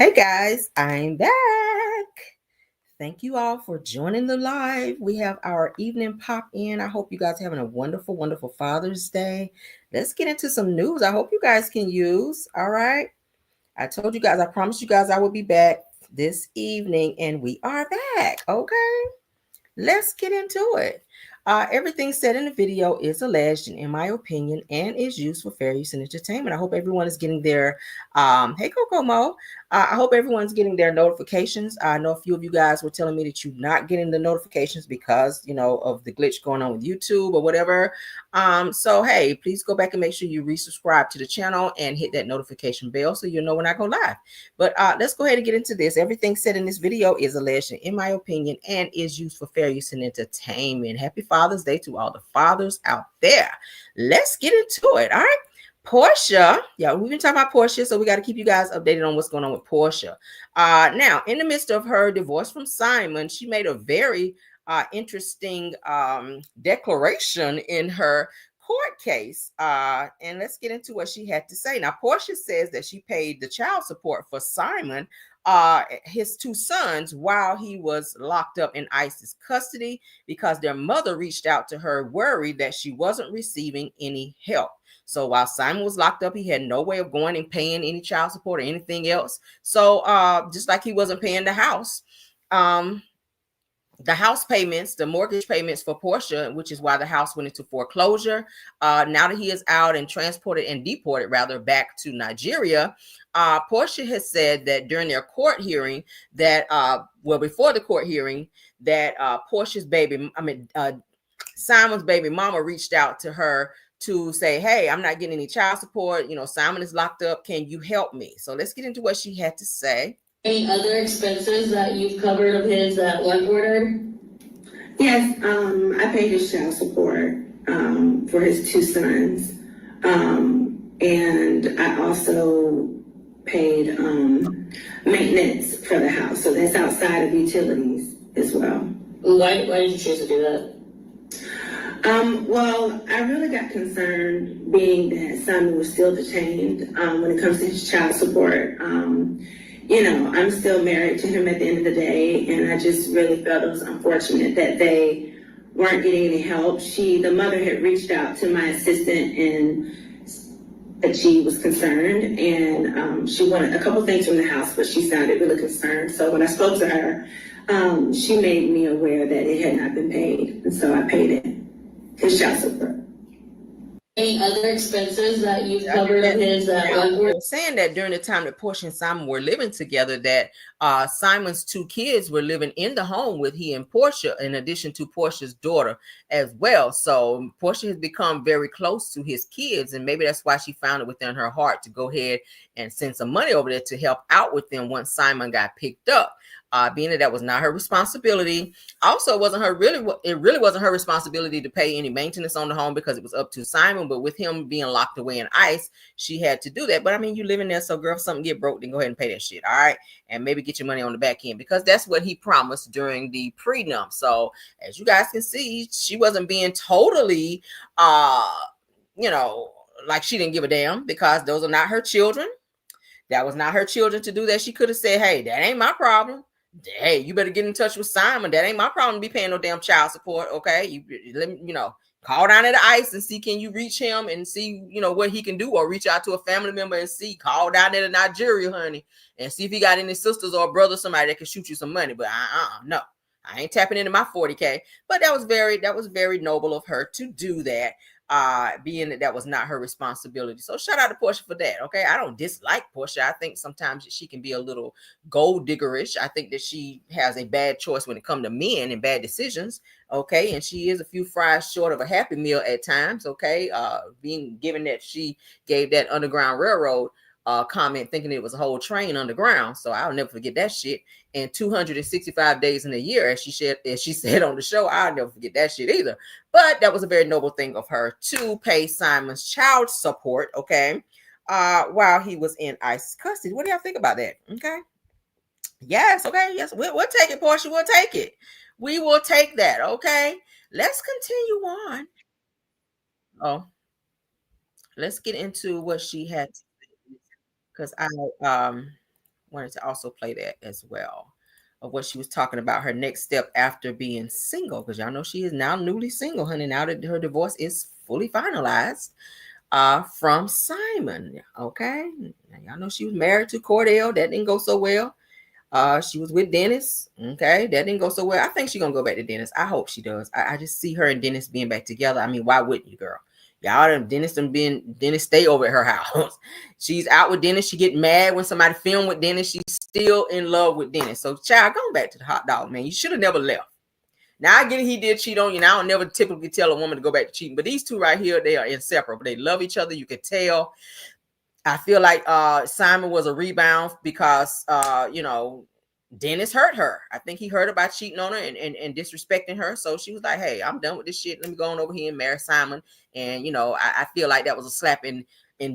Hey guys, I'm back. Thank you all for joining the live. We have our evening pop in. I hope you guys are having a wonderful, wonderful Father's Day. Let's get into some news. I hope you guys can use. All right. I told you guys, I promised you guys I would be back this evening, and we are back. Okay. Let's get into it. Everything said in the video is alleged, and in my opinion, and is used for fair use and entertainment. I hope everyone is getting their, hey Coco Mo, I hope everyone's getting their notifications. I know a few of you guys were telling me that you're not getting the notifications because, of the glitch going on with YouTube or whatever. So hey, please go back and make sure you resubscribe to the channel and hit that notification bell so you'll know when I go live. But let's go ahead and get into this. Everything said in this video is alleged, in my opinion, and is used for fair use and entertainment. Happy Father's Day to all the fathers out there. Let's get into it. All right. Porsha, yeah, we've been talking about Porsha, so we got to keep you guys updated on what's going on with Porsha. Now, in the midst of her divorce from Simon, she made a very interesting declaration in her court case. And let's get into what she had to say. Now, Porsha says that she paid the child support for Simon, his two sons, while he was locked up in ICE's custody because their mother reached out to her worried that she wasn't receiving any help. So while Simon was locked up, he had no way of going and paying any child support or anything else. So just like he wasn't paying the house payments, the mortgage payments for Porsha, which is why the house went into foreclosure. Now that he is out and transported and deported rather back to Nigeria, Porsha has said that during their court hearing that, before the court hearing, that Simon's baby mama reached out to her to say, hey, I'm not getting any child support. Simon is locked up. Can you help me? So let's get into what she had to say. Any other expenses that you've covered of his that weren't ordered? Yes, I paid his child support for his two sons. And I also paid maintenance for the house. So that's outside of utilities as well. Why did you choose to do that? Well, I really got concerned being that Simon was still detained when it comes to his child support. I'm still married to him at the end of the day, and I just really felt it was unfortunate that they weren't getting any help. The mother had reached out to my assistant and that she was concerned, and she wanted a couple things from the house, but she sounded really concerned. So when I spoke to her, she made me aware that it had not been paid, and so I paid it. His child support. Any other expenses that you've covered of his that weren't saying that during the time that Porsha and Simon were living together, that Simon's two kids were living in the home with he and Porsha, in addition to Porsha's daughter as well. So Porsha has become very close to his kids, and maybe that's why she found it within her heart to go ahead and send some money over there to help out with them once Simon got picked up. Being that was not her responsibility. Also, it really wasn't her responsibility to pay any maintenance on the home because it was up to Simon. But with him being locked away in ICE, she had to do that. But I mean, you live in there, so girl, if something get broke, then go ahead and pay that shit, all right? And maybe get your money on the back end, because that's what he promised during the prenup. So as you guys can see, she wasn't being totally, like she didn't give a damn, because those are not her children. That was not her children to do that. She could have said, hey, that ain't my problem. Hey, you better get in touch with Simon. That ain't my problem to be paying no damn child support. Okay. Call down at the ICE and see, can you reach him and see, what he can do, or reach out to a family member and see, call down there to Nigeria, honey, and see if he got any sisters or brothers, somebody that can shoot you some money. But no, I ain't tapping into my 40K. But that was very noble of her to do that. Being that was not her responsibility. So shout out to Porsha for that. Okay. I don't dislike Porsha. I think sometimes she can be a little gold diggerish. I think that she has a bad choice when it comes to men and bad decisions. Okay. And she is a few fries short of a Happy Meal at times. Okay. Being given that she gave that Underground Railroad comment thinking it was a whole train underground. So I'll never forget that shit. And 265 days in a year, as she said on the show, I'll never forget that shit either. But that was a very noble thing of her to pay Simon's child support, okay, while he was in ICE custody. What do y'all think about that? Okay. Yes, okay, yes, we'll take it, Porsha. We'll take it. We will take that, okay? Let's continue on. Oh, let's get into what she had, because wanted to also play that as well, of what she was talking about, her next step after being single, because y'all know she is now newly single, honey, now that her divorce is fully finalized from Simon. Okay, now, y'all know she was married to Cordell. That didn't go so well. She was with Dennis. Okay, that didn't go so well. I think she's gonna go back to Dennis. I hope she does. I just see her and Dennis being back together. I mean, why wouldn't you, girl? Y'all done Dennis stay over at her house. She's out with Dennis. She get mad when somebody film with Dennis. She's still in love with Dennis. So, child, go back to the hot dog, man. You should have never left. Now I get it, he did cheat on you. Now I don't never typically tell a woman to go back to cheating, but these two right here, they are inseparable. They love each other. You can tell. I feel like Simon was a rebound because Dennis hurt her. I think he heard about cheating on her and disrespecting her. So she was like, hey, I'm done with this shit. Let me go on over here and marry Simon. And I feel like that was a slap in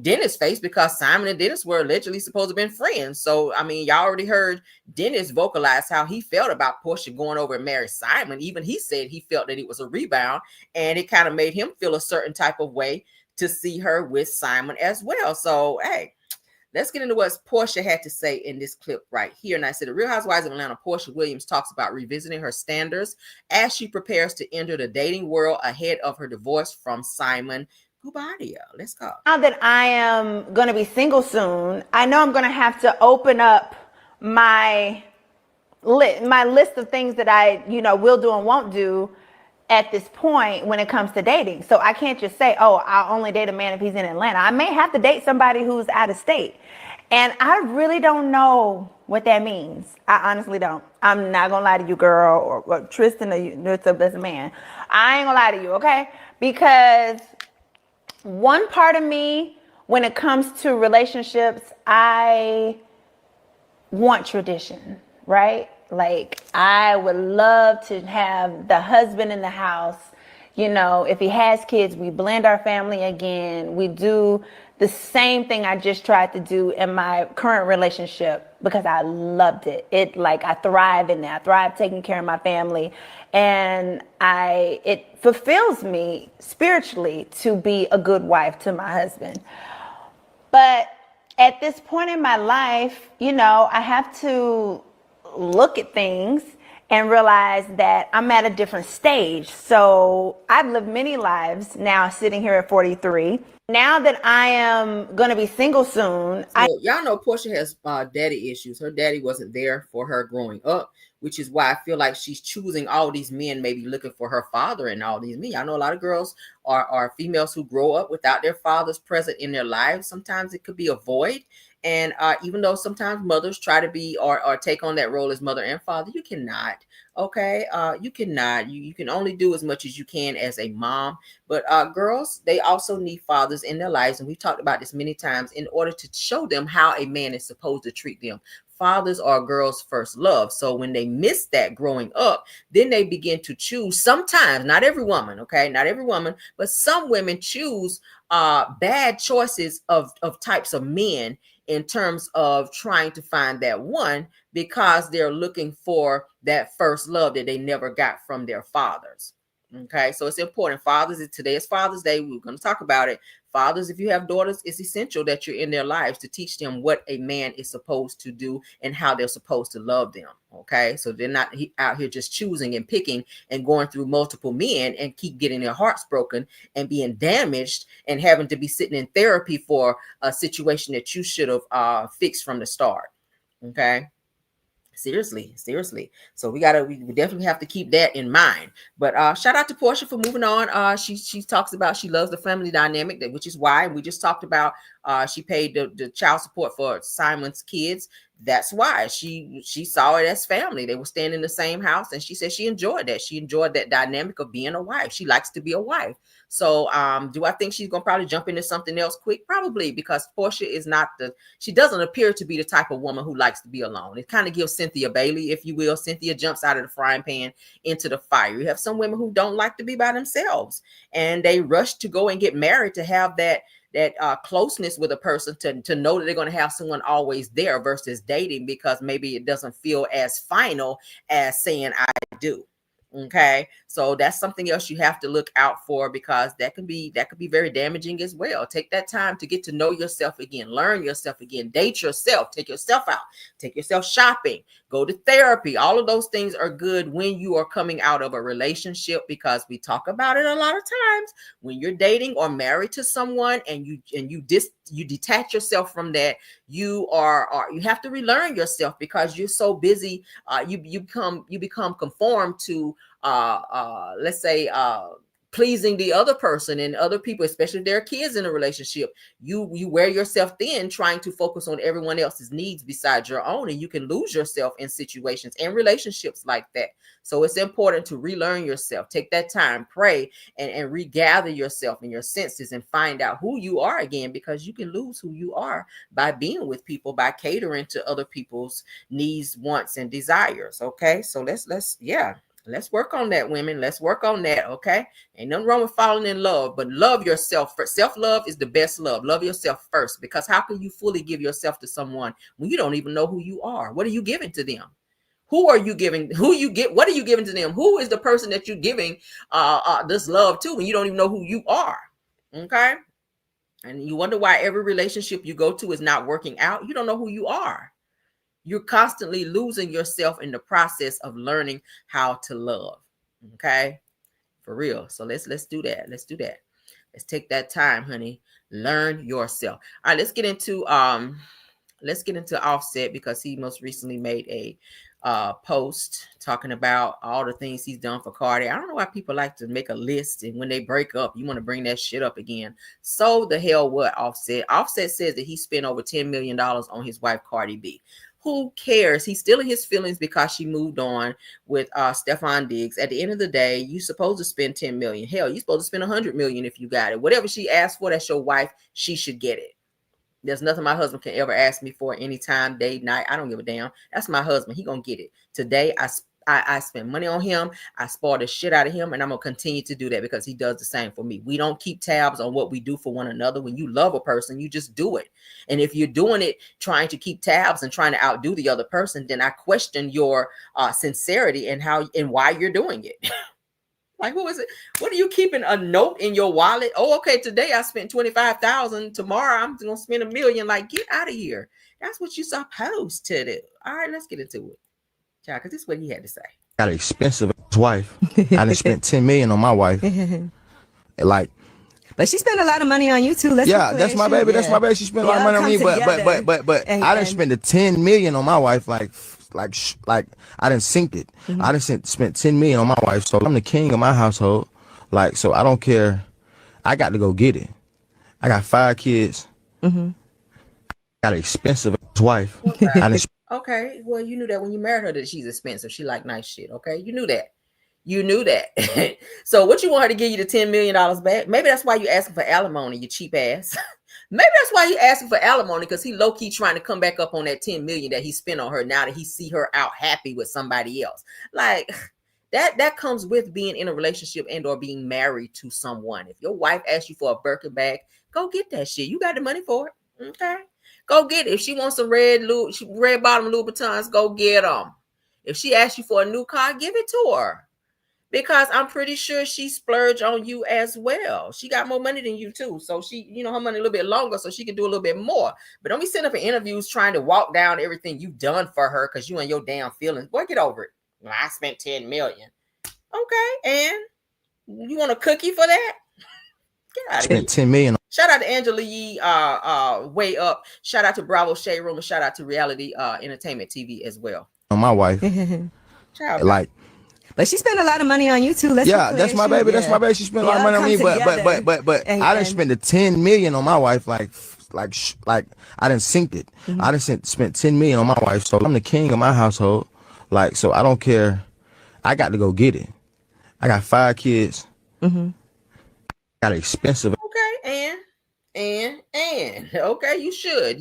Dennis' face, because Simon and Dennis were allegedly supposed to have been friends. So I mean, y'all already heard Dennis vocalize how he felt about Porsha going over and marry Simon. Even he said he felt that it was a rebound, and it kind of made him feel a certain type of way to see her with Simon as well. So, hey, let's get into what Porsha had to say in this clip right here. And I said, the Real Housewives of Atlanta, Porsha Williams talks about revisiting her standards as she prepares to enter the dating world ahead of her divorce from Simon Gubadia. Let's go. Now that I am going to be single soon, I know I'm going to have to open up my list of things that I, will do and won't do at this point when it comes to dating. So I can't just say, oh, I'll only date a man if he's in Atlanta. I may have to date somebody who's out of state. And I really don't know what that means. I honestly don't. I'm not going to lie to you, girl, or Tristan, or that's a man. I ain't going to lie to you, okay? Because one part of me, when it comes to relationships, I want tradition, right? Like, I would love to have the husband in the house. If he has kids, we blend our family again. We do the same thing I just tried to do in my current relationship because I loved it. I thrive in that. I thrive taking care of my family. And it fulfills me spiritually to be a good wife to my husband. But at this point in my life, I have to look at things and realize that I'm at a different stage. So I've lived many lives now, sitting here at 43. Now that I am going to be single soon. So y'all know Porsha has daddy issues. Her daddy wasn't there for her growing up, which is why I feel like she's choosing all these men, maybe looking for her father and all these men. I know a lot of girls are females who grow up without their fathers present in their lives. Sometimes it could be a void. And even though sometimes mothers try to be or take on that role as mother and father, you cannot. Okay, you cannot. You can only do as much as you can as a mom. But girls, they also need fathers in their lives. And we've talked about this many times in order to show them how a man is supposed to treat them. Fathers are girls' first love. So when they miss that growing up, then they begin to choose. Sometimes, not every woman, okay, not every woman, but some women choose bad choices of types of men in terms of trying to find that one, because they're looking for that first love that they never got from their fathers. Okay, so it's important. Fathers, today is Father's Day. We're going to talk about it. Fathers, if you have daughters, it's essential that you're in their lives to teach them what a man is supposed to do and how they're supposed to love them. Okay, so they're not out here just choosing and picking and going through multiple men and keep getting their hearts broken and being damaged and having to be sitting in therapy for a situation that you should have fixed from the start. Okay. Seriously. So we definitely have to keep that in mind. But shout out to Porsha for moving on. She talks about she loves the family dynamic, which is why we just talked about she paid the child support for Simon's kids. That's why she saw it as family. They were staying in the same house, and she said she enjoyed that. She enjoyed that dynamic of being a wife. She likes to be a wife. So do I think she's gonna probably jump into something else quick? Probably, because Porsha is not she doesn't appear to be the type of woman who likes to be alone. It kind of gives Cynthia Bailey, if you will. Cynthia jumps out of the frying pan into the fire. You have some women who don't like to be by themselves, and they rush to go and get married to have that closeness with a person, to know that they're going to have someone always there, versus dating because maybe it doesn't feel as final as saying I do. Okay, so that's something else you have to look out for, because that could be very damaging as well. Take that time to get to know yourself again, learn yourself again, date yourself, take yourself out, take yourself shopping, go to therapy. All of those things are good when you are coming out of a relationship, because we talk about it a lot of times. When you're dating or married to someone and you detach yourself from that, you have to relearn yourself, because you're so busy. You become conformed to let's say pleasing the other person and other people, especially if there are kids in a relationship. You wear yourself thin trying to focus on everyone else's needs besides your own, and you can lose yourself in situations and relationships like that. So it's important to relearn yourself, take that time, pray, and regather yourself and your senses and find out who you are again, because you can lose who you are by being with people, by catering to other people's needs, wants, and desires. Okay, so let's work on that, women. Let's work on that. Okay, ain't nothing wrong with falling in love, but love yourself first. Self-love is the best love. Love yourself first, because how can you fully give yourself to someone when you don't even know who you are? What are you giving to them? Who are you giving? What are you giving to them? Who is the person that you're giving this love to when you don't even know who you are? Okay, and you wonder why every relationship you go to is not working out. You don't know who you are. You're constantly losing yourself in the process of learning how to love. Okay, for real. So let's do that. Let's do that. Let's take that time, honey. Learn yourself. All right, let's get into Offset, because he most recently made a post talking about all the things he's done for Cardi. I don't know why people like to make a list, and when they break up, you want to bring that shit up again. So the hell what, Offset? Offset says that he spent over $10 million on his wife Cardi B. Who cares? He's still in his feelings because she moved on with Stefan Diggs. At the end of the day, you're supposed to spend 10 million. Hell, you're supposed to spend 100 million if you got it. Whatever she asked for, that's your wife. She should get it. There's nothing my husband can ever ask me for anytime, day, night. I don't give a damn. That's my husband. He gonna get it. Today, I spend money on him. I spoil the shit out of him, and I'm gonna continue to do that because he does the same for me. We don't keep tabs on what we do for one another. When you love a person, you just do it. And if you're doing it trying to keep tabs and trying to outdo the other person, then I question your sincerity and why you're doing it. Like, who is it? What are you keeping a note in your wallet? Oh, okay, today I spent 25,000. Tomorrow I'm gonna spend $1 million. Like, get out of here. That's what you're supposed to do. All right, let's get into it. Child, because this is what he had to say. Got an expensive wife. I done spent 10 million on my wife. Like, but she spent a lot of money on you too. That's my baby. That's my baby. She spent a lot of money on me, but I done spent the 10 million on my wife. Like I done synced it. I done spent 10 million on my wife. So I'm the king of my household. Like, so I don't care. I got to go get it. I got 5 kids. Got an expensive wife. Okay, well, you knew that when you married her that she's expensive. She like nice shit. Okay, you knew that. You knew that. So what you want her to give you the $10 million back? Maybe that's why you asking for alimony, you cheap ass. Maybe that's why he asking for alimony, because he low-key trying to come back up on that 10 million that he spent on her now that he see her out happy with somebody else. Like, that comes with being in a relationship and or being married to someone. If your wife asks you for a Birkin bag, go get that shit. You got the money for it. Okay. Go get it. If she wants some red bottom Louboutins, go get them. If she asks you for a new car, give it to her. Because I'm pretty sure she splurged on you as well. She got more money than you too. So she, her money a little bit longer so she can do a little bit more. But don't be sitting up in interviews trying to walk down everything you've done for her because you and your damn feelings. Boy, get over it. Well, I spent 10 million. Okay, and you want a cookie for that? Get out of here. Spent 10 million. Shout out to Angela Yee, Way Up. Shout out to Bravo Shade Room, and shout out to Reality Entertainment TV as well. On my wife. Like, but she spent a lot of money on you too. That's my baby. That's my baby. She spent a lot of money on me, but I done spent the 10 million on my wife. Like I done synced it. I done spent 10 million on my wife. So I'm the king of my household. Like, so I don't care. I got to go get it. I got 5 kids. Got an expensive. Okay, and okay, you should.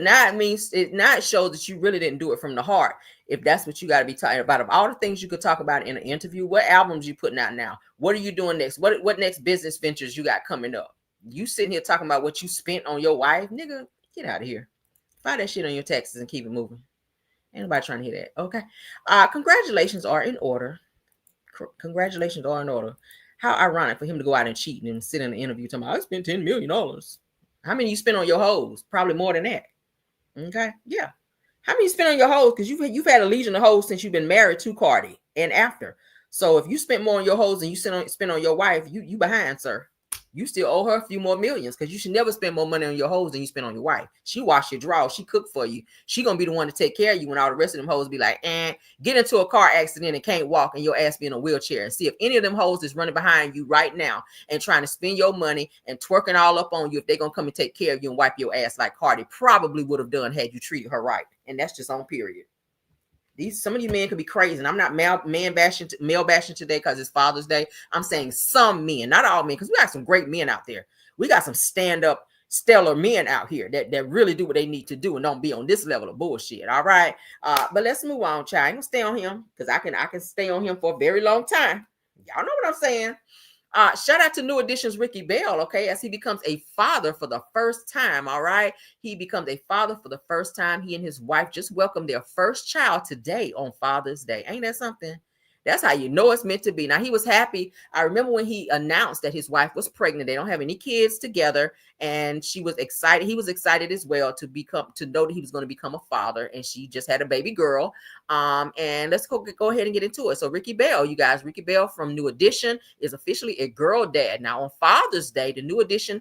Now it means it not shows that you really didn't do it from the heart. If that's what you got to be talking about, of all the things you could talk about in an interview, what albums you putting out now? What are you doing next? What next business ventures you got coming up? You sitting here talking about what you spent on your wife, nigga? Get out of here. File that shit on your taxes and keep it moving. Ain't nobody trying to hear that. Okay. Congratulations are in order. Congratulations are in order. How ironic for him to go out and cheat and sit in an interview talking about, I spent $10 million. How many you spent on your hoes? Probably more than that. Okay. Yeah. How many you spent on your hoes? Because you've had a legion of hoes since you've been married to Cardi and after. So if you spent more on your hoes than you spend on your wife, you behind, sir. You still owe her a few more millions because you should never spend more money on your hoes than you spend on your wife. She wash your drawers. She cook for you. She going to be the one to take care of you when all the rest of them hoes be like, get into a car accident and can't walk and your ass be in a wheelchair. And see if any of them hoes is running behind you right now and trying to spend your money and twerking all up on you, if they're going to come and take care of you and wipe your ass like Cardi probably would have done had you treated her right. And that's just on period. Some of you men could be crazy. And I'm not male bashing today because it's Father's Day. I'm saying some men, not all men, because we got some great men out there. We got some stand-up, stellar men out here that really do what they need to do and don't be on this level of bullshit. All right. But let's move on, child. I ain't gonna stay on him because I can stay on him for a very long time. Y'all know what I'm saying. Shout out to New Edition's Ricky Bell, okay, as he becomes a father for the first time, all right? He becomes a father for the first time. He and his wife just welcomed their first child today on Father's Day. Ain't that something? That's how you know it's meant to be. Now, he was happy. I remember when he announced that his wife was pregnant. They don't have any kids together, and she was excited. He was excited as well to know that he was going to become a father, and she just had a baby girl. And let's go ahead and get into it. So Ricky Bell, you guys, Ricky Bell from New Edition is officially a girl dad. Now, on Father's Day, the New Edition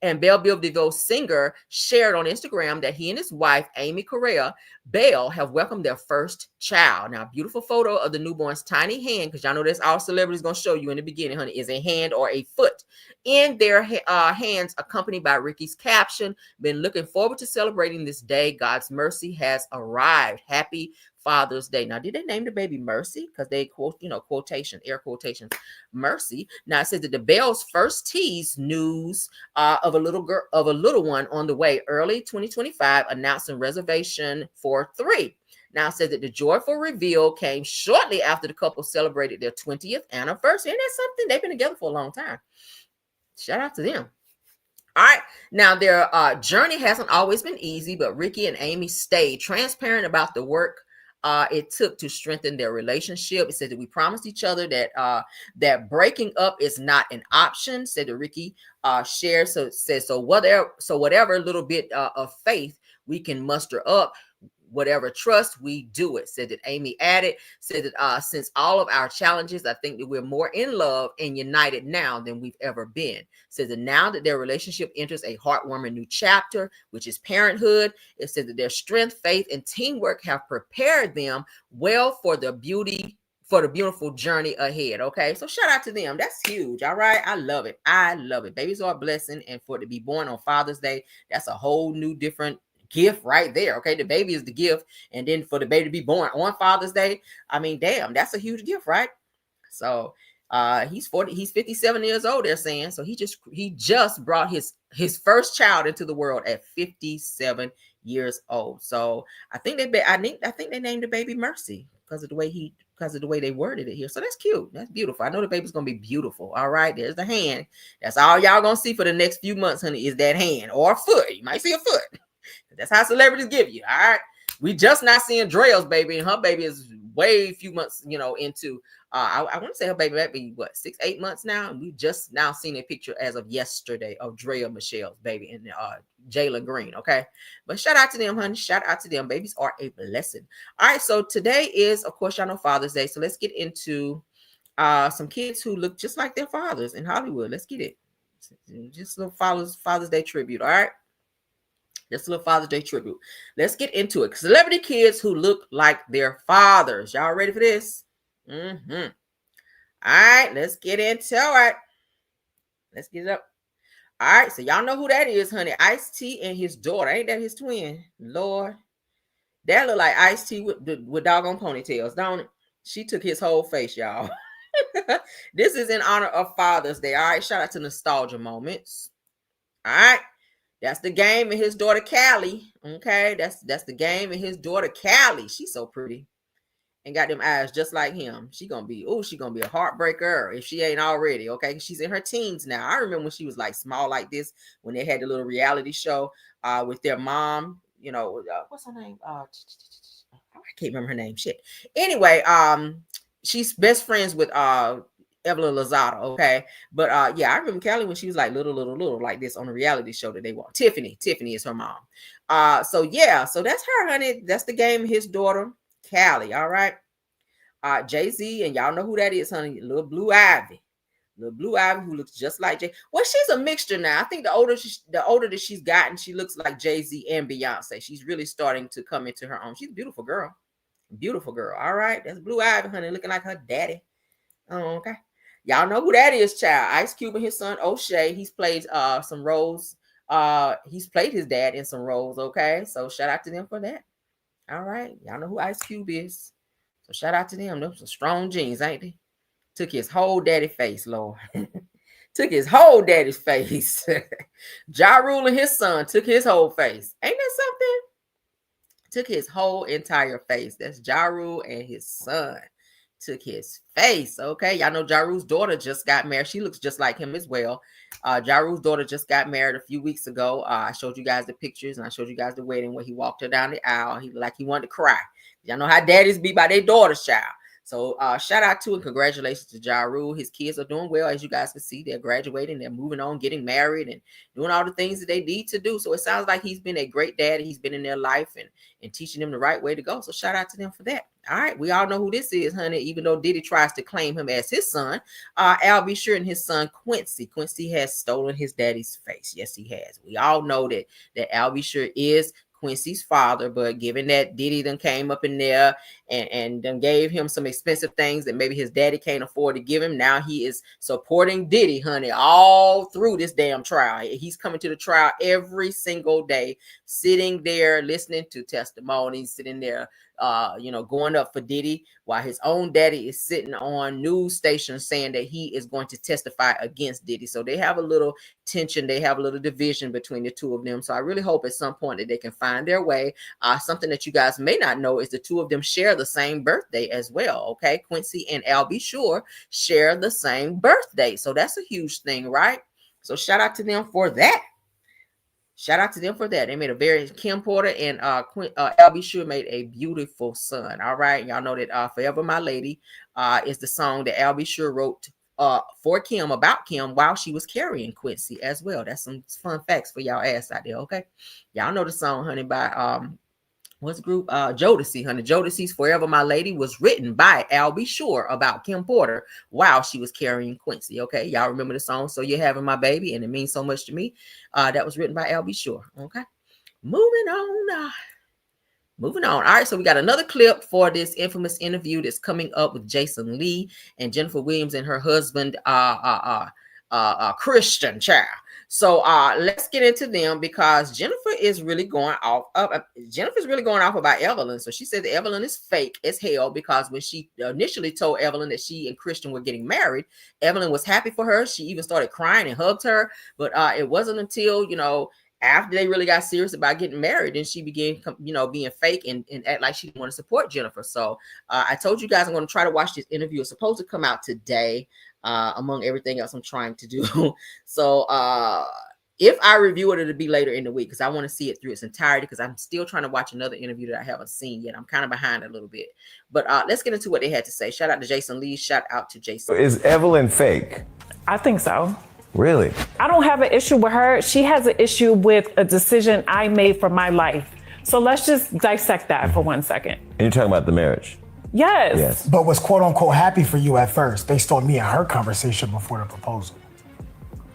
and Belle Biv DeVoe singer shared on Instagram that he and his wife, Amy Correa Bell, have welcomed their first child. Now, beautiful photo of the newborn's tiny hand, because y'all know that's all celebrities going to show you in the beginning, honey, is a hand or a foot in their hands, accompanied by Ricky's caption, been looking forward to celebrating this day. God's mercy has arrived. Happy Father's Day. Now, did they name the baby Mercy? Because they quote, quotation, air quotations, Mercy. Now, it says that the Bells first teased news of a little one on the way early 2025, announcing reservation for 3. Now, it says that the joyful reveal came shortly after the couple celebrated their 20th anniversary. And that's something they've been together for a long time. Shout out to them. All right. Now, their journey hasn't always been easy, but Ricky and Amy stayed transparent about the work it took to strengthen their relationship. It said that we promised each other that breaking up is not an option, said that Ricky shared. So it says, so whatever little bit of faith we can muster up, whatever trust, we do it, said that Amy added, said that since all of our challenges, I think that we're more in love and united now than we've ever been. Said that now that their relationship enters a heartwarming new chapter, which is parenthood, it said that their strength, faith, and teamwork have prepared them well for the beautiful journey ahead. Okay, so shout out to them. That's huge. All right, I love it. Babies are a blessing, and for it to be born on Father's Day, that's a whole new different gift right there. Okay, the baby is the gift, and then for the baby to be born on Father's Day, I mean, damn, that's a huge gift, right? So he's 57 years old, they're saying. So he just brought his first child into the world at 57 years old. So I think they named the baby Mercy because of the way they worded it here. So that's cute. That's beautiful. I know the baby's gonna be beautiful. All right, there's the hand. That's all y'all gonna see for the next few months, honey, is that hand or a foot. You might see a foot. That's how celebrities give you. All right. We just not seeing Drea's baby, and her baby is way few months, into I want to say her baby might be 6-8 months now. And we just now seen a picture as of yesterday of Drea Michelle's baby and Jayla Green. Okay. But shout out to them, honey. Shout out to them. Babies are a blessing. All right. So today is, of course, y'all know Father's Day. So let's get into some kids who look just like their fathers in Hollywood. Let's get it. Just a little Father's Day tribute. All right. Just a little Father's Day tribute. Let's get into it. Celebrity kids who look like their fathers. Y'all ready for this? All right, let's get into it. Let's get it up. All right, so y'all know who that is, honey. Ice-T and his daughter. Ain't that his twin? Lord. That look like Ice-T with doggone ponytails, don't it? She took his whole face, y'all. This is in honor of Father's Day. All right, shout out to Nostalgia Moments. All right. That's the game and his daughter Callie. Okay, that's the game and his daughter Callie. She's so pretty and got them eyes just like him. She gonna be a heartbreaker if she ain't already. Okay, she's in her teens now. I remember when she was like small like this, when they had the little reality show with their mom. what's her name? I can't remember her name. Shit. Anyway, she's best friends with Evelyn Lozada, okay? But yeah, I remember Callie when she was like little like this on a reality show that they want. Tiffany is her mom. So yeah, so that's her, honey. That's the game. His daughter, Callie. All right. Jay-Z, and y'all know who that is, honey. Little Blue Ivy, who looks just like Jay. Well, she's a mixture now. I think the older that she's gotten, she looks like Jay-Z and Beyonce. She's really starting to come into her own. She's a beautiful girl. All right, that's Blue Ivy, honey, looking like her daddy. Oh, okay. Y'all know who that is, child. Ice Cube and his son O'Shea. He's played some roles. He's played his dad in some roles. Okay, so shout out to them for that. All right, y'all know who Ice Cube is. So shout out to them. Those are strong genes, ain't they? Took his whole daddy face, Lord. Took his whole daddy's face. Ja Rule and his son took his whole face. Ain't that something? Took his whole entire face. That's Ja Rule and his son. Took his face. Okay. Y'all know Ja Rule's daughter just got married. She looks just like him as well. Ja Rule's daughter just got married a few weeks ago. I showed you guys the pictures and I showed you guys the wedding where he walked her down the aisle. He wanted to cry. Y'all know how daddies be by their daughter's child. So shout out to and congratulations to Ja Rule. His kids are doing well. As you guys can see, they're graduating, they're moving on, getting married, and doing all the things that they need to do. So it sounds like he's been a great dad. He's been in their life and teaching them the right way to go. So shout out to them for that. All right. We all know who this is, honey, even though Diddy tries to claim him as his son. Al B. Sure and his son, Quincy. Quincy has stolen his daddy's face. Yes, he has. We all know that Al B. Sure is Quincy's father, but given that Diddy then came up in there and then gave him some expensive things that maybe his daddy can't afford to give him, now he is supporting Diddy, honey, all through this damn trial. He's coming to the trial every single day, sitting there listening to testimonies, sitting there going up for Diddy, while his own daddy is sitting on news stations saying that he is going to testify against Diddy. So they have a little tension, they have a little division between the two of them. So I really hope at some point that they can find their way. Something that you guys may not know is the two of them share the same birthday as well. Okay, Quincy and Al B. Sure share the same birthday. So that's a huge thing, right? So shout out to them for that. They made a very, Kim Porter and Al B. Sure made a beautiful son. All right. Y'all know that Forever My Lady is the song that Al B. Sure wrote for Kim, about Kim, while she was carrying Quincy as well. That's some fun facts for y'all ass out there. Okay. Y'all know the song, honey, by what's the group? Jodeci, honey. Jodeci's Forever My Lady was written by Al B. Sure about Kim Porter while she was carrying Quincy. Okay, y'all remember the song, So You're Having My Baby, and it means so much to me. That was written by Al B. Sure. Okay, moving on. All right, so we got another clip for this infamous interview that's coming up with Jason Lee and Jennifer Williams and her husband, Christian child. So let's get into them, because Jennifer is really going off about Evelyn. So she said that Evelyn is fake as hell, because when she initially told Evelyn that she and Christian were getting married, Evelyn was happy for her. She even started crying and hugged her. But it wasn't until, after they really got serious about getting married, and she began, being fake and act like she didn't want to support Jennifer. So I told you guys I'm going to try to watch this interview. It's supposed to come out today. Among everything else I'm trying to do. So if I review it, it'll be later in the week, because I want to see it through its entirety, because I'm still trying to watch another interview that I haven't seen yet. I'm kind of behind a little bit. But let's get into what they had to say. Shout out to Jason Lee. Shout out to Jason. Is Evelyn fake? I think so. Really? I don't have an issue with her. She has an issue with a decision I made for my life. So let's just dissect that for 1 second. And you're talking about the marriage? Yes. But was quote unquote happy for you at first, based on me and her conversation before the proposal.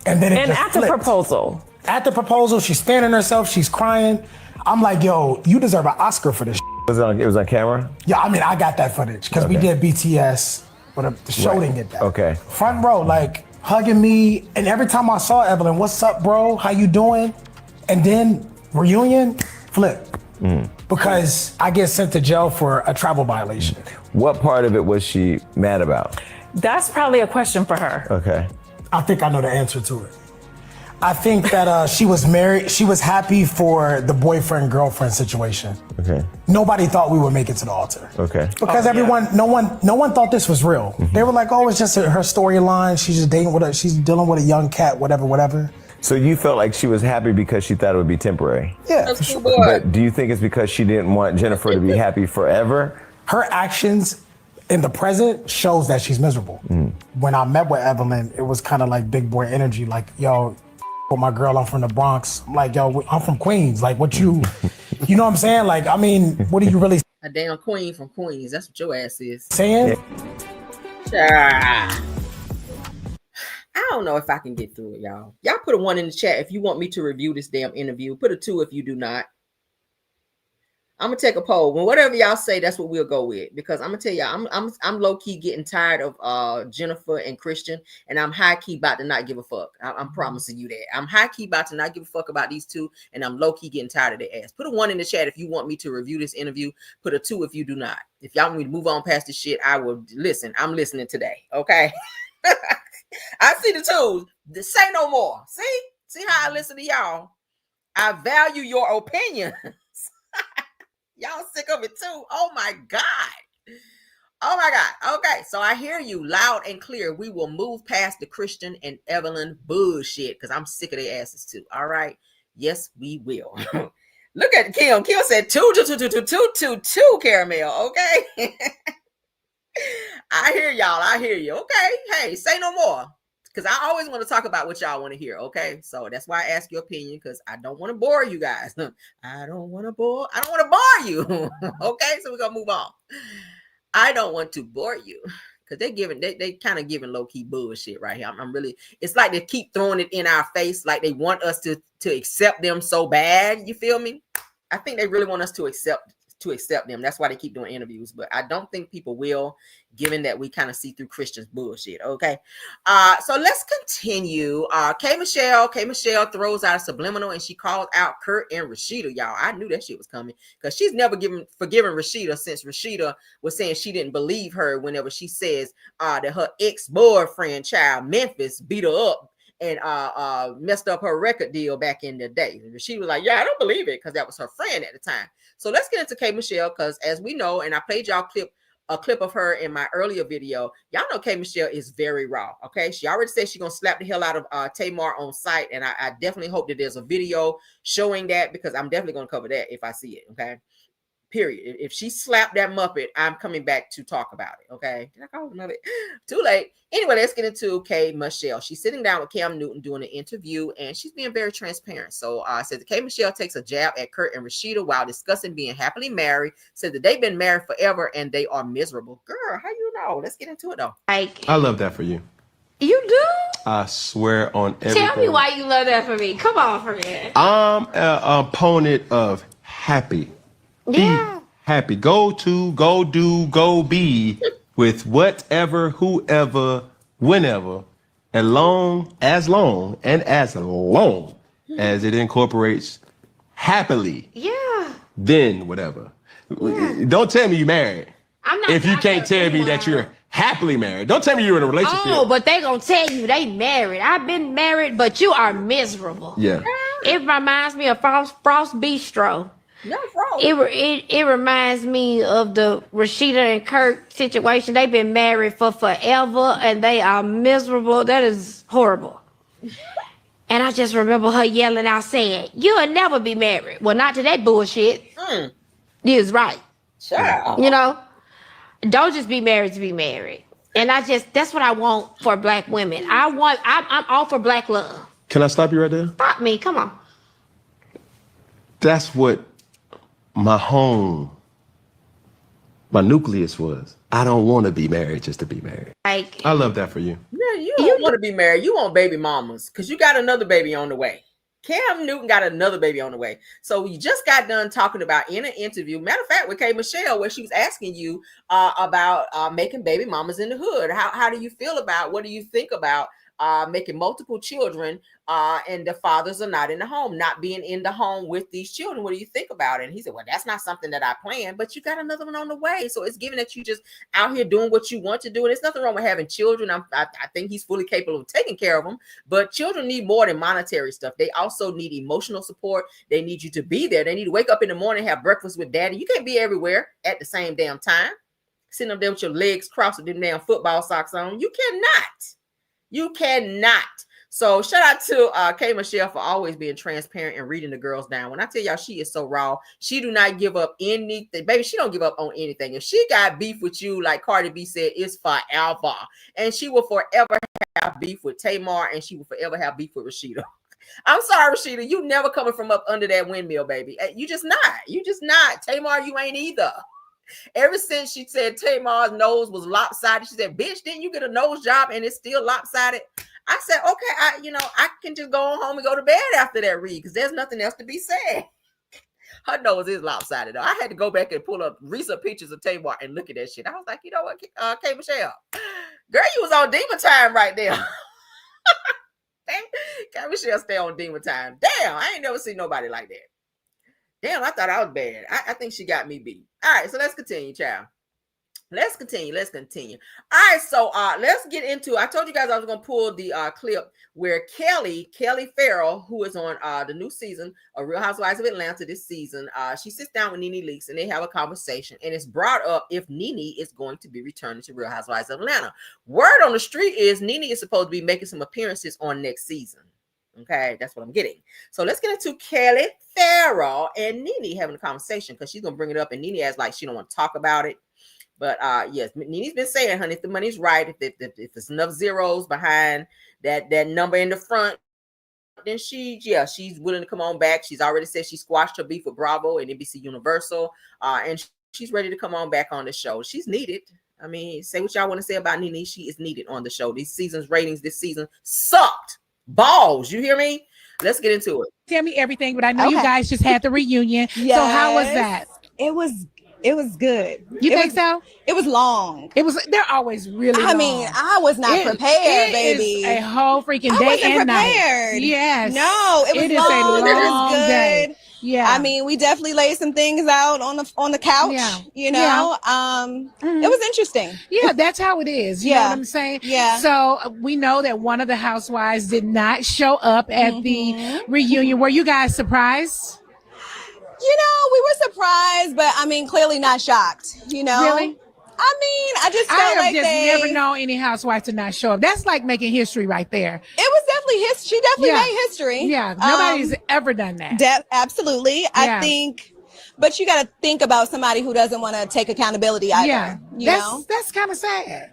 And then at the proposal. At the proposal, she's standing herself, she's crying. I'm like, yo, you deserve an Oscar for this. It was on camera? Yeah, I mean, I got that footage, because we did BTS, but the show didn't get that. Okay. Front row, like, hugging me. And every time I saw Evelyn, what's up, bro? How you doing? And then reunion, flip. Because I get sent to jail for a travel violation. What part of it was she mad about? That's probably a question for her. Okay. I think I know the answer to it. I think that she was married. She was happy for the boyfriend-girlfriend situation. Okay. Nobody thought we would make it to the altar. Okay. Because no one thought this was real. They were like, oh, it's just her storyline. She's just she's dealing with a young cat, whatever. So you felt like she was happy because she thought it would be temporary? Yeah, for sure. But do you think it's because she didn't want Jennifer to be happy forever? Her actions in the present shows that she's miserable. When I met with Evelyn, it was kind of like big boy energy. Like, yo, with my girl, I'm from the Bronx. I'm like, yo, I'm from Queens. Like, what you know what I'm saying? Like, I mean, what are you really A damn queen from Queens. That's what your ass is. saying? Yeah. I don't know if I can get through it, y'all. Y'all put a 1 in the chat if you want me to review this damn interview. Put a 2 if you do not. I'm gonna take a poll. Well, whatever y'all say, that's what we'll go with. Because I'm gonna tell y'all, I'm low key getting tired of Jennifer and Christian, and I'm high key about to not give a fuck. I'm promising you that. I'm high key about to not give a fuck about these two, and I'm low key getting tired of their ass. Put a 1 in the chat if you want me to review this interview. Put a 2 if you do not. If y'all want me to move on past this shit, I will listen. I'm listening today. Okay. I see the 2s. Say no more. See how I listen to y'all. I value your opinion. Y'all sick of it too. Oh my God. Oh my God. Okay. So I hear you loud and clear. We will move past the Christian and Evelyn bullshit because I'm sick of their asses too. All right. Yes, we will. Look at Kim. Kim said 2 caramel. Okay. I hear y'all. I hear you. Okay. Hey, say no more. Because I always want to talk about what y'all want to hear. Okay. So that's why I ask your opinion, because I don't want to bore you guys. I don't want to bore you. Okay. So we're gonna move on. I don't want to bore you. Because they kind of giving low-key bullshit right here. I'm really, it's like they keep throwing it in our face, like they want us to accept them so bad. You feel me? I think they really want us to accept them. That's why they keep doing interviews, but I don't think people will, given that we kind of see through Christian's bullshit. Okay. So let's continue. K Michelle throws out a subliminal and she calls out Kirk and Rashida. Y'all, I knew that shit was coming because she's never forgiven Rashida since Rashida was saying she didn't believe her whenever she says that her ex-boyfriend child Memphis beat her up and messed up her record deal back in the day. She was like, yeah, I don't believe it, because that was her friend at the time. So let's get into K Michelle, because as we know, and I played y'all a clip of her in my earlier video, y'all know K Michelle is very raw. Okay, she already said she's gonna slap the hell out of Tamar on site, and I definitely hope that there's a video showing that, because I'm definitely gonna cover that if I see it. Okay. Period. If she slapped that Muppet, I'm coming back to talk about it. Okay. Did I call it Muppet? Too late. Anyway, let's get into K Michelle. She's sitting down with Cam Newton doing an interview, and she's being very transparent. So says K Michelle takes a jab at Kurt and Rashida while discussing being happily married. Said that they've been married forever and they are miserable. Girl, how you know? Let's get into it though. I love that for you. You do? I swear on everything. Tell me why you love that for me. Come on, for me. I'm an opponent of happy. Yeah. Be happy. Go to, go do, go be with whatever, whoever, whenever, as long as it incorporates happily. Yeah. Then whatever. Yeah. Don't tell me you're married. I'm not. If you can't tell me that you're happily married. Don't tell me you're in a relationship. Oh, but they gonna tell you they married. I've been married, but you are miserable. Yeah. It reminds me of Frost Bistro. No, wrong. It reminds me of the Rashida and Kirk situation. They've been married for forever and they are miserable. That is horrible. And I just remember her yelling out saying, "You'll never be married." Well, not to that bullshit. You is right. Sure. You know, don't just be married to be married. And that's what I want for black women. I'm all for black love. Can I stop you right there? Stop me, come on. That's what my home, my nucleus was. I don't want to be married just to be married. Like, I love that for you. Yeah, you don't want to be married. You want baby mamas because you got another baby on the way. Cam Newton got another baby on the way. So we just got done talking about in an interview, matter of fact, with K Michelle, where she was asking you about making baby mamas in the hood. How do you feel about, what do you think about making multiple children and the fathers are not in the home, not being in the home with these children? What do you think about it? And he said, well, that's not something that I planned, but you got another one on the way. So it's given that you just out here doing what you want to do. And there's nothing wrong with having children. I think he's fully capable of taking care of them, but children need more than monetary stuff. They also need emotional support. They need you to be there. They need to wake up in the morning, have breakfast with daddy. You can't be everywhere at the same damn time, sitting up there with your legs crossed with them damn football socks on. You cannot. So shout out to K Michelle for always being transparent and reading the girls down. When I tell y'all she is so raw, she do not give up anything. Baby, she don't give up on anything. If she got beef with you, like Cardi B said, it's forever. And she will forever have beef with Tamar, and she will forever have beef with Rashida. I'm sorry, Rashida, you never coming from up under that windmill, baby. You just not. You just not. Tamar, you ain't either. Ever since she said Tamar's nose was lopsided, she said, bitch, didn't you get a nose job and it's still lopsided? I said, okay, I can just go home and go to bed after that read because there's nothing else to be said. Her nose is lopsided, though. I had to go back and pull up recent pictures of Tamar and look at that shit. I was like, you know what, K Michelle, girl, you was on demon time right there. K Michelle stay on demon time. Damn, I ain't never seen nobody like that. Damn, I thought I was bad. I think she got me beat. All right, so let's continue, child. Let's continue. All right, so let's get into. I told you guys I was gonna pull the clip where Kelly Farrell, who is on the new season of Real Housewives of Atlanta this season, she sits down with Nene Leakes and they have a conversation, and it's brought up if Nene is going to be returning to Real Housewives of Atlanta. Word on the street is Nene is supposed to be making some appearances on next season. Okay, that's what I'm getting. So let's get into Kelly Farrell and Nene having a conversation because she's gonna bring it up, and Nene acts like she don't want to talk about it. But yes, Nene's been saying, honey, if the money's right, if there's enough zeros behind that number in the front, then she's willing to come on back. She's already said she squashed her beef with Bravo and NBC Universal, and she's ready to come on back on the show. She's needed. I mean, say what y'all want to say about Nene. She is needed on the show. These season's ratings this season sucked balls. You hear me? Let's get into it. Tell me everything, but I know you guys just had the reunion. Yes. So how was that? It was good. You think so? It was long. They're always really long. I mean, I was not prepared, baby. Is a whole freaking day and night. Yes. No, it was It is long. a It long was good. day. Yeah. I mean, we definitely laid some things out on the couch. Yeah. It was interesting. Yeah, that's how it is. You know what I'm saying? Yeah. So we know that one of the housewives did not show up at the reunion. Were you guys surprised? We were surprised, but I mean, clearly not shocked. Really? I mean, I just felt I have like just never known any housewife to not show up. That's like making history right there. It was definitely history. She definitely made history. Yeah, nobody's ever done that. Absolutely. I think, but you got to think about somebody who doesn't want to take accountability either. Yeah, that's kind of sad.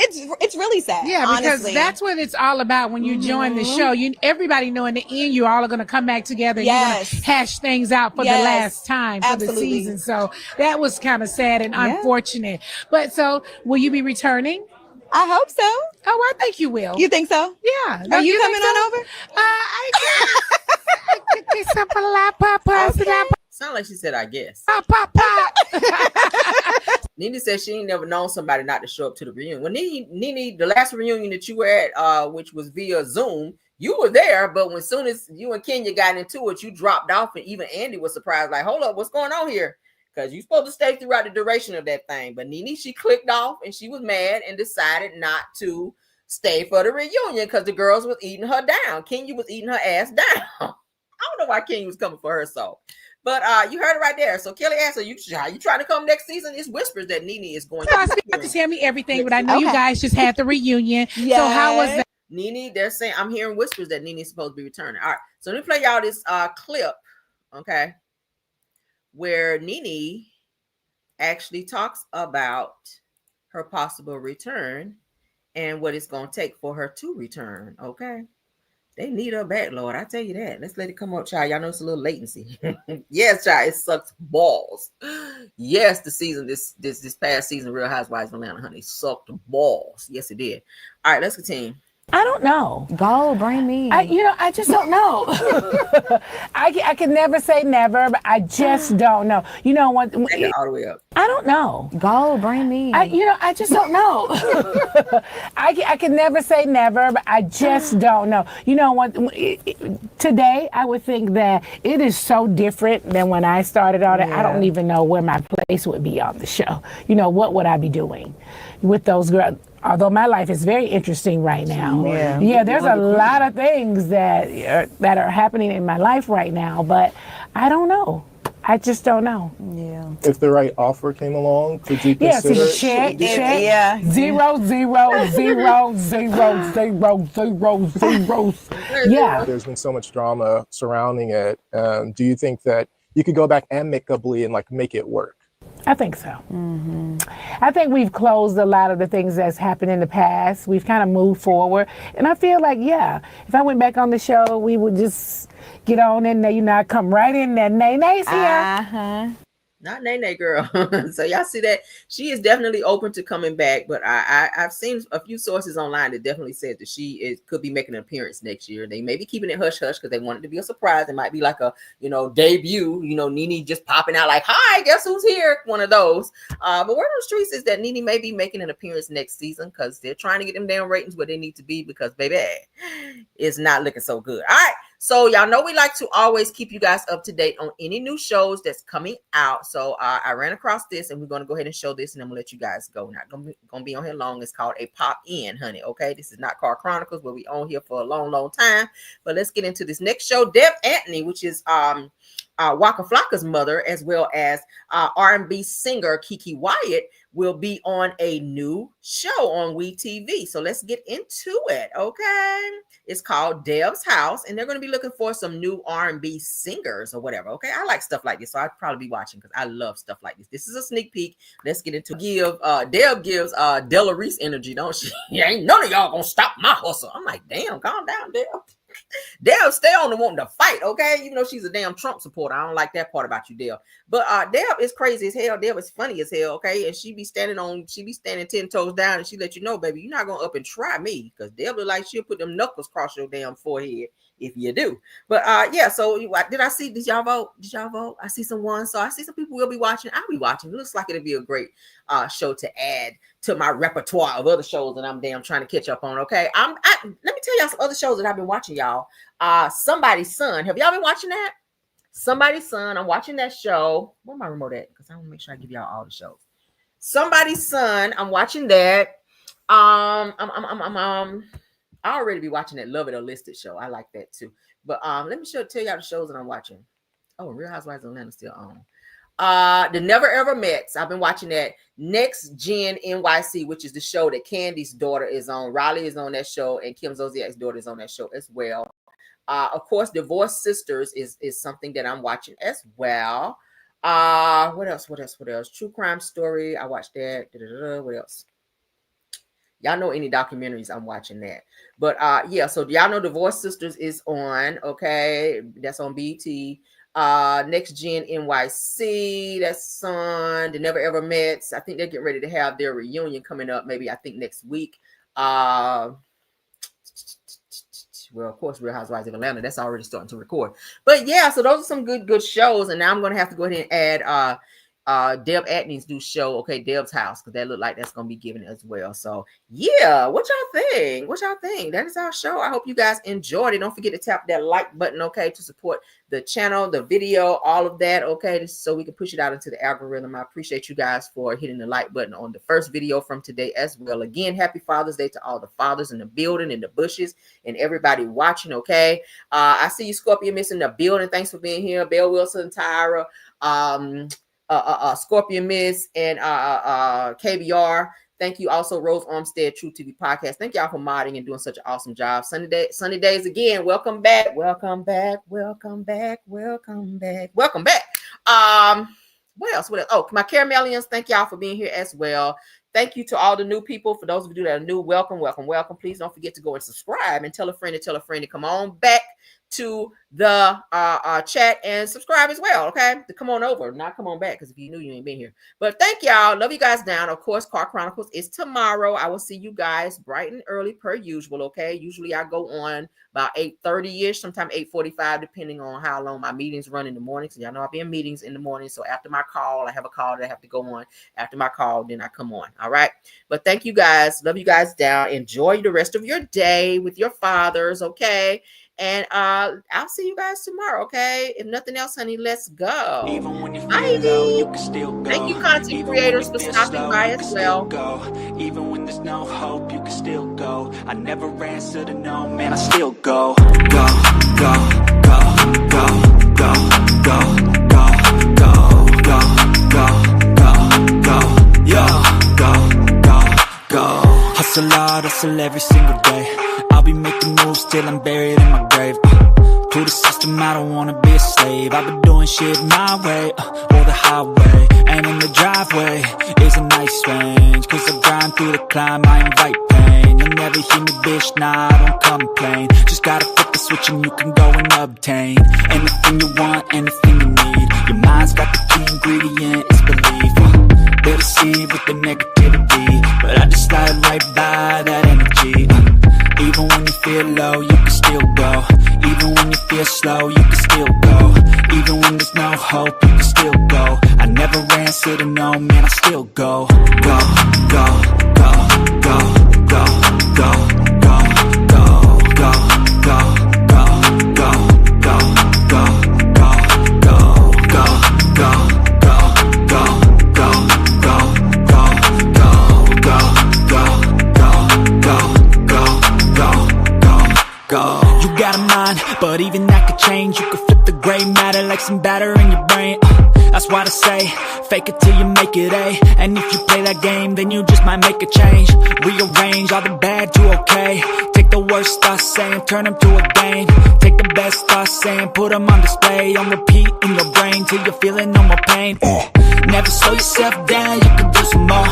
It's really sad. Yeah, because honestly. that's what it's all about when you join the show. Everybody know in the end you all are going to come back together and you're going to hash things out for the last time for the season. So that was kind of sad and unfortunate. But so will you be returning? I hope so. Oh, I think you will. You think so? Yeah. Are you coming on over? I guess. Sound like she said, I guess. Pop. Nene said she ain't never known somebody not to show up to the reunion. When Nene, the last reunion that you were at, which was via Zoom, you were there, but when soon as you and Kenya got into it, you dropped off, and even Andy was surprised, like, hold up, what's going on here? Because you're supposed to stay throughout the duration of that thing. But Nene, she clicked off, and she was mad and decided not to stay for the reunion because the girls was eating her down. Kenya was eating her ass down. I don't know why Kenya was coming for her soul. But you heard it right there. So Kelly asked her, you trying to come next season? It's whispers that Nene is going to. You have to tell me everything, but I know you guys just had the reunion. So how was that? Nene, they're saying, I'm hearing whispers that Nene is supposed to be returning. All right. So let me play y'all this clip, okay, where Nene actually talks about her possible return and what it's going to take for her to return, okay? They need her back, Lord. I tell you that. Let's let it come up, child. Y'all know it's a little latency. Yes, child. It sucks balls. Yes, the season, this past season, Real Housewives of Atlanta, honey, sucked balls. Yes, it did. All right, let's continue. I don't know. Go, bring me. I just don't know. I can never say never, but I just don't know. You know what? All the way up. I don't know. Go, bring me. I just don't know. I can never say never, but I just don't know. You know what? Today, I would think that it is so different than when I started on it. I don't even know where my place would be on the show. You know, what would I be doing with those girls? Although my life is very interesting right now. Yeah, there's a lot of things that are happening in my life right now, but I don't know. I just don't know. Yeah. If the right offer came along, could you Yes, consider it's check. Yeah. 0, 0, 0, 0, 0, 0, 0, 0. Yeah. There's been so much drama surrounding it. Do you think that you could go back amicably and like make it work? I think so. I think we've closed a lot of the things that's happened in the past. We've kind of moved forward. And I feel like, yeah, if I went back on the show, we would just get on in there. You know, I'd come right in there. Nene's here. Not Nene girl. So y'all see that she is definitely open to coming back, but I've seen a few sources online that definitely said that she could be making an appearance next year. They may be keeping it hush hush because they want it to be a surprise. It might be like a debut. Nene just popping out like, "Hi, guess who's here?" One of those. But word on the streets is that Nene may be making an appearance next season because they're trying to get them damn ratings where they need to be because baby, it's not looking so good. All right. So y'all know we like to always keep you guys up to date on any new shows that's coming out. So I ran across this and we're going to go ahead and show this and I'm going to let you guys go. Not going to be on here long. It's called a pop in, honey. Okay. This is not Car Chronicles where we on here for a long, long time. But let's get into this next show. Deb Antony, which is Waka Flocka's mother, as well as R&B singer Kiki Wyatt, will be on a new show on WeTV. So let's get into it, okay? It's called Deb's House, and they're going to be looking for some new R&B singers or whatever, okay? I like stuff like this, so I'd probably be watching because I love stuff like this. This is a sneak peek. Let's get into it. Deb gives Della Reese energy, don't she? Ain't none of y'all going to stop my hustle. I'm like, damn, calm down, Deb. Deb stay on the wanting to fight, okay? Even though she's a damn Trump supporter. I don't like that part about you, Deb. But Deb is crazy as hell. Deb is funny as hell, okay? And she be standing 10 toes down and she let you know, baby, you're not gonna up and try me. Because Deb look like she'll put them knuckles across your damn forehead if you do. But yeah, so did y'all vote? I see someone. So I see some people will be watching. I'll be watching. It looks like it'll be a great show to add to my repertoire of other shows that I'm damn trying to catch up on. Okay. Let me tell y'all some other shows that I've been watching, y'all. Somebody's Son. Have y'all been watching that? Somebody's Son. I'm watching that show. Where my remote at? Because I want to make sure I give y'all all the shows. Somebody's Son. I'm watching that. I already be watching that Love It or Listed show. I like that too. But let me tell y'all the shows that I'm watching. Oh, Real Housewives of Atlanta still on. The Never Ever Mets. I've been watching that. Next Gen NYC, which is the show that Candy's daughter is on. Riley is on that show, and Kim Zolciak's daughter is on that show as well. Of course, Divorced Sisters is something that I'm watching as well. What else? True Crime Story. I watched that. What else? Y'all know any documentaries, I'm watching that. But yeah, so y'all know Divorced Sisters is on, okay? That's on BT. Next Gen NYC, that's on. The Never Ever Mets. I think they're getting ready to have their reunion coming up, maybe I think next week. Well, of course, Real Housewives of Atlanta, that's already starting to record. But yeah, so those are some good shows. And now I'm going to have to go ahead and add Deb Antony's new show, okay, Deb's House, because that look like that's gonna be given as well. So yeah, what y'all think? That is our show. I hope you guys enjoyed it. Don't forget to tap that like button, okay, to support the channel, the video, all of that, okay, so we can push it out into the algorithm. I appreciate you guys for hitting the like button on the first video from today as well. Again, happy Father's Day to all the fathers in the building, in the bushes, and everybody watching, okay. I see you, Scorpio Miss, in the building. Thanks for being here. Belle Wilson, Tyra, Scorpion Miss, and KBR. Thank you also, Rose Armstead, True TV Podcast. Thank y'all for modding and doing such an awesome job. Sunny days again. Welcome back. What else? Oh, my Caramelians, thank y'all for being here as well. Thank you to all the new people. For those of you that are new, welcome. Please don't forget to go and subscribe and tell a friend to come on back to the chat and subscribe as well, okay? To come on over, not come on back, because if you knew, you ain't been here. But thank y'all. Love you guys down. Of course, Car Chronicles is tomorrow. I will see you guys bright and early per usual, okay? Usually I go on about 8:30-ish, sometime 8:45, depending on how long my meetings run in the morning. So y'all know I'll be in meetings in the morning. So after my call, I have a call that I have to go on. After my call, then I come on, all right? But thank you guys. Love you guys down. Enjoy the rest of your day with your fathers, okay? And I'll see you guys tomorrow, okay? If nothing else, honey, let's go. Even when you feel low, you can still go. Thank you, content creators, for stopping by as well. Even when there's no hope, you can still go. I never answer to no, man, I still go. Go, go, go, go, go, go, go, go. hard hustle every single day. I'll be making moves till I'm buried in my grave. To the system, I don't wanna be a slave. I've been doing shit my way, or the highway. And in the driveway is a nice range. Cause I grind through the climb, I invite pain. You'll never hear me, bitch, nah, I don't complain. Just gotta flip the switch and you can go and obtain anything you want, anything you need. Your mind's got the key ingredient, it's belief. They'll deceive with the negativity, but I just slide right by that energy. Even when you feel low, you can still go. Even when you feel slow, you can still go. Even when there's no hope, you can still go. I never answer to no, man, I still go. Go, go, go, go, go, go, go, go, go, go, go, go, go, go, go, go, go, go, go, go. You got a mind, but even that could change. You could flip the gray matter like some batter in your brain. That's why I say, fake it till you make it A. And if you play that game, then you just might make a change. Rearrange all the bad to okay. Take the worst thoughts saying, turn them to a game. Take the best thoughts saying, put them on display. On repeat in your brain till you're feeling no more pain. Never slow yourself down, you can do some more.